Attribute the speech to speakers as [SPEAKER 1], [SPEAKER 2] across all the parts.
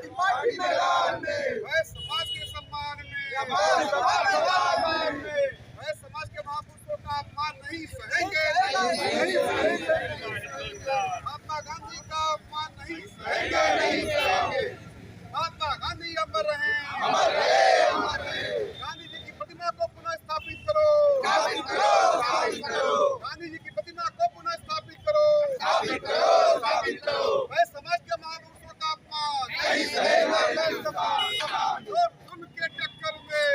[SPEAKER 1] Samajwadi party मैदान में,
[SPEAKER 2] समाज के सम्मान में, समाज के महापुरुषों का अपमान नहीं सहेंगे, महात्मा गांधी का अपमान नहीं सहेंगे। महात्मा गांधी अमर रहे, गांधी जी की प्रतिमा को पुनः स्थापित करो, गांधी जी की प्रतिमा को पुनः स्थापित करो। वह समाज के महापुरुषों का अपमान नहीं सहेंगे। उनके टक्कर में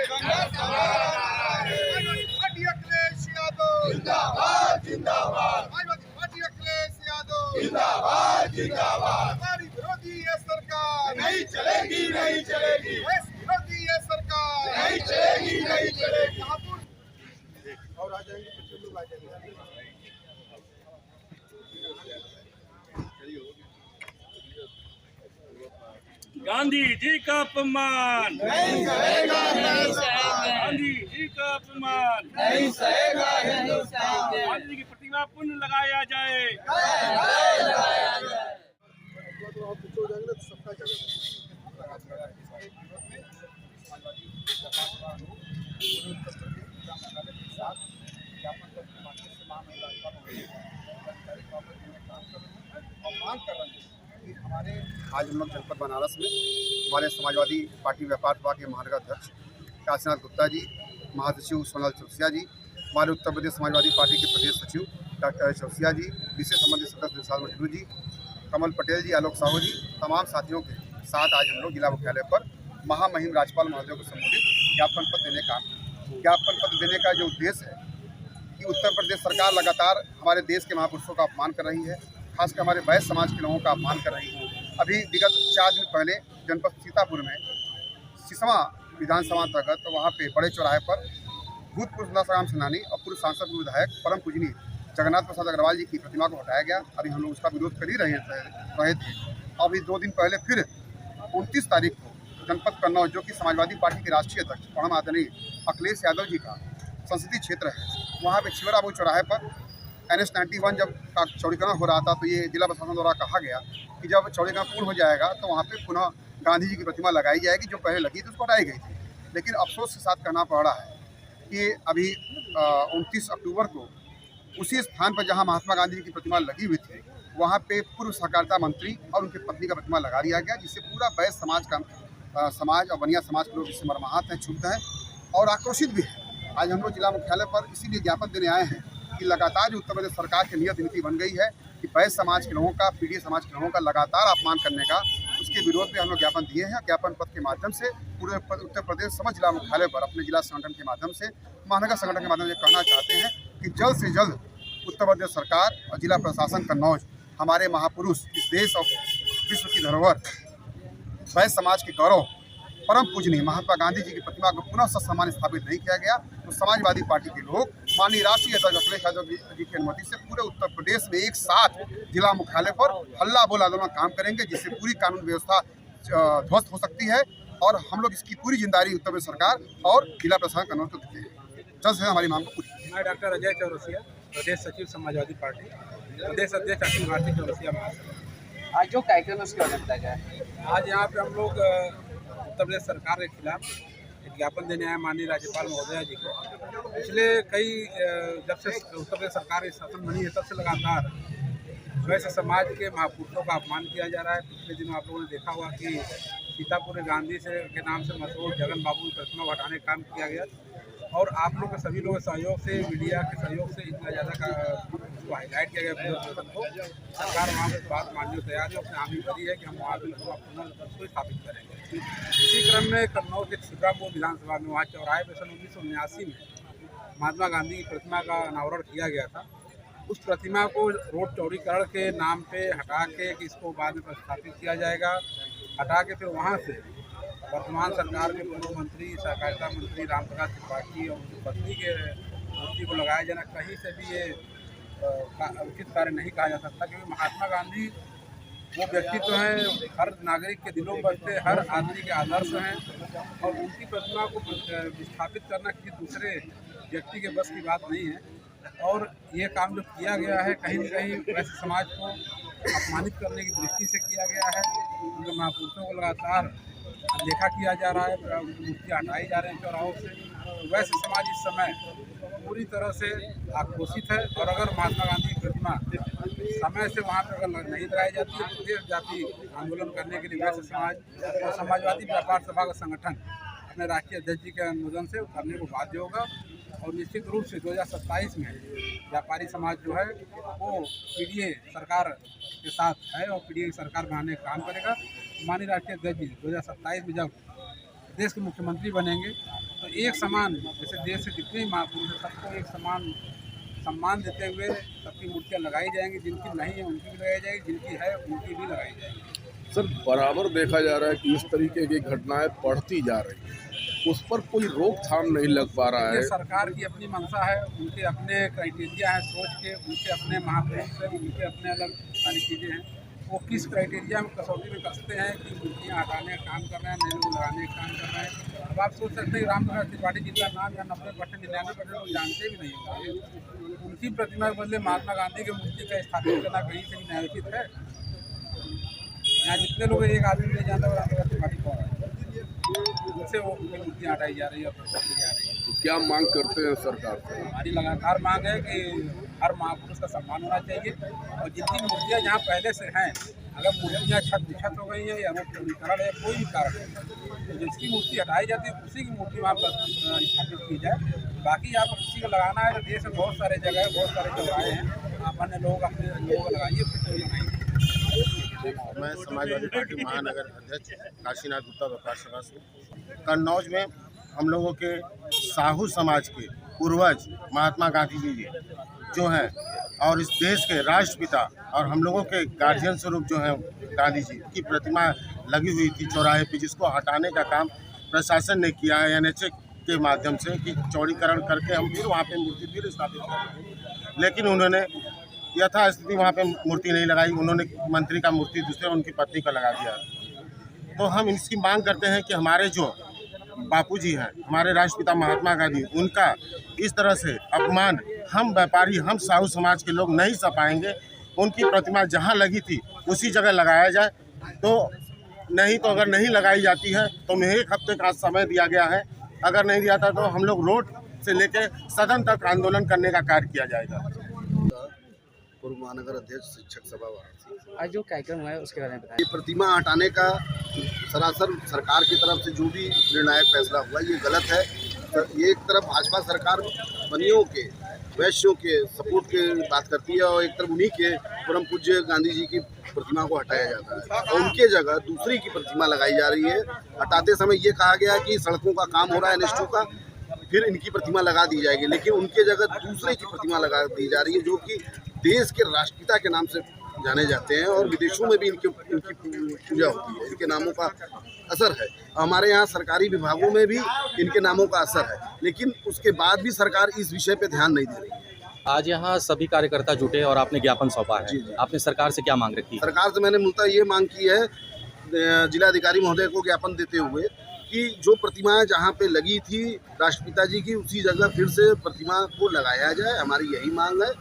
[SPEAKER 2] पार्टी अखिलेश यादव जिंदाबाद, समाजवादी पार्टी अखिलेश यादव जिंदाबाद। हमारी विरोधी ये सरकार नहीं चलेगी, विरोधी ये सरकार नहीं चलेगी। और आ जाएंगे कुछ लोग आ जाएंगे।
[SPEAKER 3] गांधी जी का अपमान
[SPEAKER 1] नहीं सहेगा,
[SPEAKER 3] गांधी जी का अपमान
[SPEAKER 1] नहीं सहेगा,
[SPEAKER 3] गांधी जी की प्रतिमा पुनः लगाया जाए।
[SPEAKER 2] आज हम लोग जनपद बनारस में हमारे समाजवादी पार्टी व्यापार विभाग के महानगर अध्यक्ष काशीनाथ गुप्ता जी, महासचिव सोनल चौरसिया जी, हमारे उत्तर प्रदेश समाजवादी पार्टी के प्रदेश सचिव डॉक्टर चौरसिया जी, विशेष संबंधित सदस्य विशाल मटलू जी, कमल पटेल जी, आलोक साहू जी, तमाम साथियों के साथ आज हम लोग जिला मुख्यालय पर महामहिम राज्यपाल महोदय को संबोधित ज्ञापन पत्र देने का जो उद्देश्य है कि उत्तर प्रदेश सरकार लगातार हमारे देश के महापुरुषों का अपमान कर रही है, खासकर हमारे वैश्य समाज के लोगों का अपमान कर रही है। अभी विगत 4 दिन पहले जनपद सीतापुर में सिसवा विधानसभा अंतर्गत तो वहाँ पे बड़े चौराहे पर भूतपूर्व संग्राम सेनानी और पूर्व सांसद विधायक परम पूजनीय जगन्नाथ प्रसाद अग्रवाल जी की प्रतिमा को हटाया गया। अभी हम लोग उसका विरोध कर ही रहे थे। अभी 2 दिन पहले फिर 29 तारीख को जनपद कन्नौज, जो कि समाजवादी पार्टी के राष्ट्रीय अध्यक्ष परम आदरणीय अखिलेश यादव जी का संसदीय क्षेत्र है, वहाँ पे छिवराबाबू चौराहे पर NH 91 जब चौड़ीकरण हो रहा था तो ये जिला प्रशासन द्वारा कहा गया कि जब चौड़ीकरण पूर्ण हो जाएगा तो वहाँ पे पुनः गांधी जी की प्रतिमा लगाई जाएगी। जो पहले लगी थी उसको हटाई गई थी, लेकिन अफसोस के साथ कहना पड़ रहा है कि अभी 29 अक्टूबर को उसी स्थान पर जहाँ महात्मा गांधी जी की प्रतिमा लगी हुई थी, वहाँ पे पूर्व सहकारिता मंत्री और उनकी पत्नी का प्रतिमा लगा दिया गया, जिससे पूरा वैश्य समाज का समाज और बनिया समाज के लोग इससे मर्माहत हैं, क्षुब्ध हैं और आक्रोशित भी है। आज हम लोग जिला मुख्यालय पर इसीलिए ज्ञापन देने आए हैं कि लगातार जो उत्तर प्रदेश सरकार की नियत नीति बन गई है कि वैश्य समाज के लोगों का, पीढ़ी समाज के लोगों का लगातार अपमान करने का, उसके विरोध में हम लोग ज्ञापन दिए हैं। ज्ञापन पत्र के माध्यम से पूरे उत्तर प्रदेश समझ जिला मुख्यालय पर अपने जिला संगठन के माध्यम से, महानगर संगठन के माध्यम से कहना चाहते हैं कि जल्द से जल्द उत्तर प्रदेश सरकार और जिला प्रशासन कन्नौज हमारे महापुरुष, इस देश और विश्व की धरोहर, वैश्य समाज के गौरव, परम पूजनीय महात्मा गांधी जी की प्रतिमा को पुनः सम्मान स्थापित नहीं किया गया तो समाजवादी पार्टी के लोग माननीय राष्ट्रीय अध्यक्ष अखिलेश यादव जी की अनुमति से पूरे उत्तर प्रदेश में एक साथ जिला मुख्यालय पर हल्ला बोल आंदोलन काम करेंगे, जिससे पूरी कानून व्यवस्था ध्वस्त हो सकती है। और हम लोग इसकी पूरी जिम्मेदारी उत्तर प्रदेश सरकार और जिला प्रशासन कन्नौज को देते हैं। जल्द से हमारी मांग को पूरी।
[SPEAKER 4] मैं डॉक्टर अजय चौरसिया, प्रदेश सचिव समाजवादी पार्टी, प्रदेश अध्यक्ष अखिल भारतीय चौरसिया महासभा।
[SPEAKER 5] आज जो कार्यक्रम है उसके बारे में बताया गया है।
[SPEAKER 4] आज यहाँ पे हम लोग उत्तर प्रदेश सरकार के खिलाफ एक ज्ञापन देने आए माननीय राज्यपाल महोदया जी को। पिछले कई जब से उत्तर प्रदेश सरकार शासन बनी है तब से लगातार वैश्य समाज के महापुरुषों का अपमान किया जा रहा है। पिछले दिनों आप लोगों ने देखा होगा कि सीतापुर गांधी से के नाम से मशहूर जगन बाबू की प्रतिमा को हटाने का काम किया गया और आप लोग के सभी लोगों के सहयोग से, मीडिया के सहयोग से इतना ज़्यादा का उसको हाईलाइट किया गया प्रदर्शन को। सरकार वहाँ पर बात मानने को तैयार है, उसने हामी करी है कि हम वहाँ पर पुनः स्थापित करेंगे। इसी क्रम में कन्नौज के छिबरामऊ विधानसभा में वहाँ चौराहे पर सन 1979 में महात्मा गांधी की प्रतिमा का अनावरण किया गया था। उस प्रतिमा को रोड चौड़ीकरण के नाम पे हटा के कि इसको बाद में प्रतिष्ठापित किया जाएगा, हटा के फिर वहाँ से वर्तमान सरकार के पूर्व मंत्री, सहकारिता मंत्री रामप्रकाश त्रिपाठी और उनकी पत्नी के मूर्ति को लगाया जाना कहीं से भी ये उचित कार्य नहीं कहा जा सकता, क्योंकि महात्मा गांधी वो व्यक्तित्व हैं, हर नागरिक के दिलों में बसते, हर आदमी के आदर्श हैं और उनकी प्रतिमा को विस्थापित करना किसी दूसरे व्यक्ति के बस की बात नहीं है। और ये काम जो किया गया है कहीं न कहीं वैश्य समाज को अपमानित करने की दृष्टि से किया गया है। उनके महापुरुषों को लगातार अनदेखा किया जा रहा है, उनकी मूर्तियाँ हटाई जा रही हैं चौराहों से। वैश्य समाज इस समय पूरी तरह से आक्रोशित है और अगर महात्मा गांधी की प्रतिमा समय से वहाँ पर अगर नहीं लगाई जाती है तो देश व्यापी आंदोलन करने के लिए वैश्य समाज और समाजवादी व्यापार सभा का संगठन अपने राष्ट्रीय अध्यक्ष जी के अनुमोदन से करने को बाध्य होगा। और निश्चित रूप से 2027 में व्यापारी समाज जो है वो पीडीए सरकार के साथ है और पीडीए सरकार बनाने का काम करेगा। माननीय राष्ट्रीय अध्यक्ष जी 2027 में जब देश के मुख्यमंत्री बनेंगे तो एक समान, जैसे देश से जितने भी महापुरुष हैं सबको एक समान सम्मान देते हुए सबकी मूर्तियाँ लगाई जाएंगी। जिनकी नहीं है उनकी भी लगाई जाएगी, जिनकी है उनकी भी लगाई जाएगी।
[SPEAKER 6] सर, बराबर देखा जा रहा है कि इस तरीके की घटनाएं बढ़ती जा रही हैं, उस पर कोई रोकथाम नहीं लग पा रहा है।
[SPEAKER 4] ये सरकार की अपनी मंशा है, उनके अपने क्राइटेरिया हैं सोच के, उनके अपने महापुरुष हैं, उनके अपने अलग सारी चीज़ें हैं। वो किस क्राइटेरिया में कसौटी में कसते हैं कि मूर्तियाँ हटाने का काम कर रहे हैं, नए लोग लगाने का काम कर रहे हैं। अब आप सोच सकते हैं रामप्रसाद त्रिपाठी जिनका नाम या 90% 99% लोग जानते भी नहीं होंगे। उनकी प्रतिमा के बदले महात्मा गांधी की मूर्ति का स्थापित करना कहीं से भी न्यायोचित है। यहाँ जितने लोग एक आदमी नहीं जानता वो रामप्रसाद त्रिपाठी कौन है, उनसे वो उनकी मूर्तियाँ हटाई जा रही है और प्रस्तुत जा रही है।
[SPEAKER 6] तो क्या मांग करते हैं सरकार से?
[SPEAKER 4] हमारी लगातार मांग है कि हर महापुरुष का सम्मान होना चाहिए और जितनी मूर्तियाँ यहाँ पहले से हैं, अगर मूर्तियाँ क्षत हो गई हैं या रोगीकरण है, कोई भी कारण है, तो जिसकी मूर्ति हटाई जाती है उसी की मूर्ति वहाँ पर स्थापित की जाए। बाकी यहाँ पर किसी को लगाना है तो देश में बहुत सारे जगह है, बहुत सारे चौराहे हैं, आप अन्य लोग अपने लोग लगाइए, फिर कोई लगाइए।
[SPEAKER 7] मैं समाजवादी पार्टी महानगर अध्यक्ष काशीनाथ गुप्ता व्यापार सभा से। कन्नौज में हम लोगों के साहू समाज के पूर्वज महात्मा गांधी जी जो हैं और इस देश के राष्ट्रपिता और हम लोगों के गार्जियन स्वरूप जो हैं गांधी जी की प्रतिमा लगी हुई थी चौराहे पे, जिसको हटाने का काम प्रशासन ने किया है NHA के माध्यम से कि चौड़ीकरण करके हम फिर वहाँ पे मूर्ति फिर स्थापित करें। लेकिन उन्होंने यथास्थिति वहाँ पे मूर्ति नहीं लगाई, उन्होंने मंत्री का मूर्ति दूसरे उनकी पत्नी का लगा दिया। तो हम इसकी मांग करते हैं कि हमारे जो बापूजी हैं, हमारे राष्ट्रपिता महात्मा गांधी, उनका इस तरह से अपमान हम व्यापारी, हम साहू समाज के लोग नहीं सह पाएंगे। उनकी प्रतिमा जहाँ लगी थी उसी जगह लगाया जाए, तो नहीं तो अगर नहीं लगाई जाती है तो हमें 1 हफ्ते का समय दिया गया है। अगर नहीं दिया था तो हम लोग रोड से लेकर सदन तक आंदोलन करने का कार्य किया जाएगा।
[SPEAKER 8] पूर्व महानगर अध्यक्ष शिक्षक सभा वाराणसी।
[SPEAKER 5] आज जो कार्यक्रम हुआ है उसके बारे में बताएं।
[SPEAKER 8] ये प्रतिमा हटाने का सरासर सरकार की तरफ से जो भी निर्णायक फैसला हुआ ये गलत है। ये एक तरफ भाजपा सरकार बनियों के, वैश्यों के सपोर्ट के बात करती है और एक तरफ उन्हीं के परम पूज्य गांधी जी की प्रतिमा को हटाया जाता है और उनके जगह दूसरी की प्रतिमा लगाई जा रही है। हटाते समय ये कहा गया कि सड़कों का काम हो रहा है NH2 का, फिर इनकी प्रतिमा लगा दी जाएगी, लेकिन उनके जगह दूसरे की प्रतिमा लगा दी जा रही है जो कि देश के राष्ट्रपिता के नाम से जाने जाते हैं और विदेशों में भी इनकी पूजा होती है। इनके नामों का असर है, हमारे यहाँ सरकारी विभागों में भी इनके नामों का असर है, लेकिन उसके बाद भी सरकार इस विषय पे ध्यान नहीं दे रही है।
[SPEAKER 9] आज यहाँ सभी कार्यकर्ता जुटे और आपने ज्ञापन सौंपा है।
[SPEAKER 8] जी, जी।
[SPEAKER 9] आपने सरकार से क्या मांग रखी है?
[SPEAKER 8] सरकार से मैंने मूलतः ये मांग की है जिलाधिकारी महोदय को ज्ञापन देते हुए कि जो प्रतिमाएं जहाँ पे लगी थी राष्ट्रपिता जी की, उसी जगह फिर से प्रतिमा को लगाया जाए। हमारी यही मांग है।